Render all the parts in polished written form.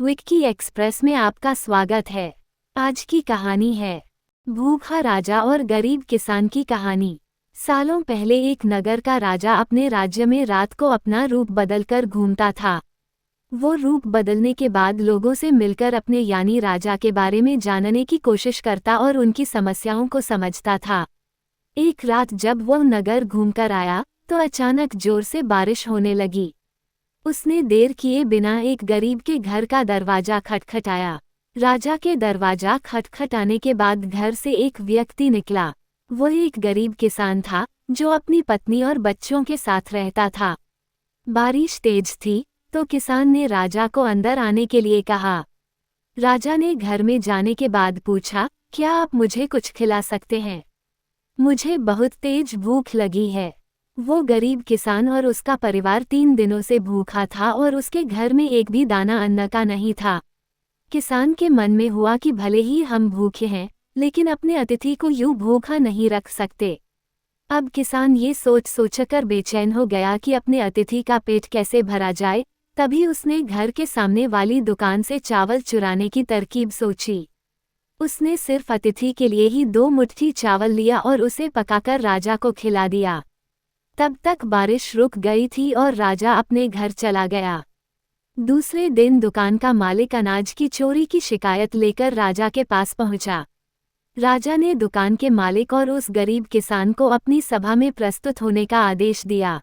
Vicky express में आपका स्वागत है। आज की कहानी है भूखा राजा और गरीब किसान की कहानी। सालों पहले एक नगर का राजा अपने राज्य में रात को अपना रूप बदलकर घूमता था। वो रूप बदलने के बाद लोगों से मिलकर अपने यानी राजा के बारे में जानने की कोशिश करता और उनकी समस्याओं को समझता था। एक रात जब वह नगर घूमकर आया तो अचानक जोर से बारिश होने लगी। उसने देर किए बिना एक गरीब के घर का दरवाजा खटखटाया। राजा के दरवाजा खटखटाने के बाद घर से एक व्यक्ति निकला। वो एक गरीब किसान था जो अपनी पत्नी और बच्चों के साथ रहता था। बारिश तेज थी तो किसान ने राजा को अंदर आने के लिए कहा। राजा ने घर में जाने के बाद पूछा, क्या आप मुझे कुछ खिला सकते हैं? मुझे बहुत तेज भूख लगी है। वो गरीब किसान और उसका परिवार 3 दिनों से भूखा था और उसके घर में एक भी दाना अन्न का नहीं था। किसान के मन में हुआ कि भले ही हम भूखे हैं, लेकिन अपने अतिथि को यूं भूखा नहीं रख सकते। अब किसान ये सोचकर बेचैन हो गया कि अपने अतिथि का पेट कैसे भरा जाए। तभी उसने घर के सामने वाली दुकान से चावल चुराने की तरकीब सोची। उसने सिर्फ अतिथि के लिए ही 2 मुट्ठी चावल लिया और उसे पकाकर राजा को खिला दिया। तब तक बारिश रुक गई थी और राजा अपने घर चला गया। दूसरे दिन दुकान का मालिक अनाज की चोरी की शिकायत लेकर राजा के पास पहुंचा। राजा ने दुकान के मालिक और उस गरीब किसान को अपनी सभा में प्रस्तुत होने का आदेश दिया।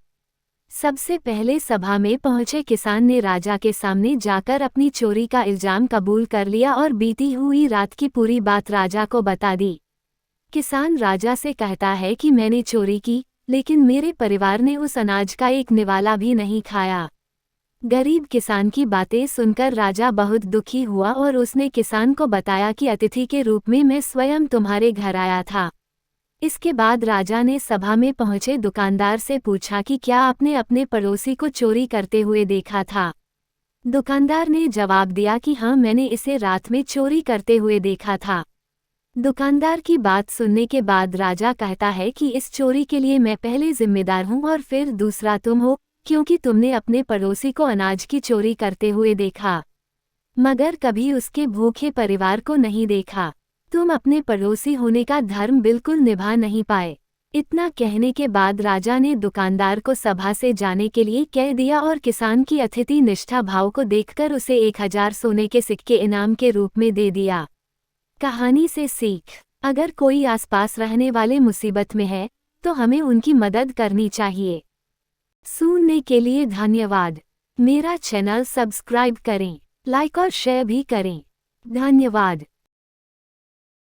सबसे पहले सभा में पहुंचे किसान ने राजा के सामने जाकर अपनी चोरी का इल्जाम कबूल कर लिया और बीती हुई रात की पूरी बात राजा को बता दी। किसान राजा से कहता है कि मैंने चोरी की, लेकिन मेरे परिवार ने उस अनाज का एक निवाला भी नहीं खाया। गरीब किसान की बातें सुनकर राजा बहुत दुखी हुआ और उसने किसान को बताया कि अतिथि के रूप में मैं स्वयं तुम्हारे घर आया था। इसके बाद राजा ने सभा में पहुंचे दुकानदार से पूछा कि क्या आपने अपने पड़ोसी को चोरी करते हुए देखा था? दुकानदार ने जवाब दिया कि हाँ, मैंने इसे रात में चोरी करते हुए देखा था। दुकानदार की बात सुनने के बाद राजा कहता है कि इस चोरी के लिए मैं पहले जिम्मेदार हूँ और फिर दूसरा तुम हो, क्योंकि तुमने अपने पड़ोसी को अनाज की चोरी करते हुए देखा, मगर कभी उसके भूखे परिवार को नहीं देखा। तुम अपने पड़ोसी होने का धर्म बिल्कुल निभा नहीं पाए। इतना कहने के बाद राजा ने दुकानदार को सभा से जाने के लिए कह दिया और किसान की अतिथि निष्ठा भाव को देखकर उसे 1000 सोने के सिक्के इनाम के रूप में दे दिया। कहानी से सीख, अगर कोई आसपास रहने वाले मुसीबत में है तो हमें उनकी मदद करनी चाहिए। सुनने के लिए धन्यवाद। मेरा चैनल सब्सक्राइब करें, लाइक और शेयर भी करें। धन्यवाद।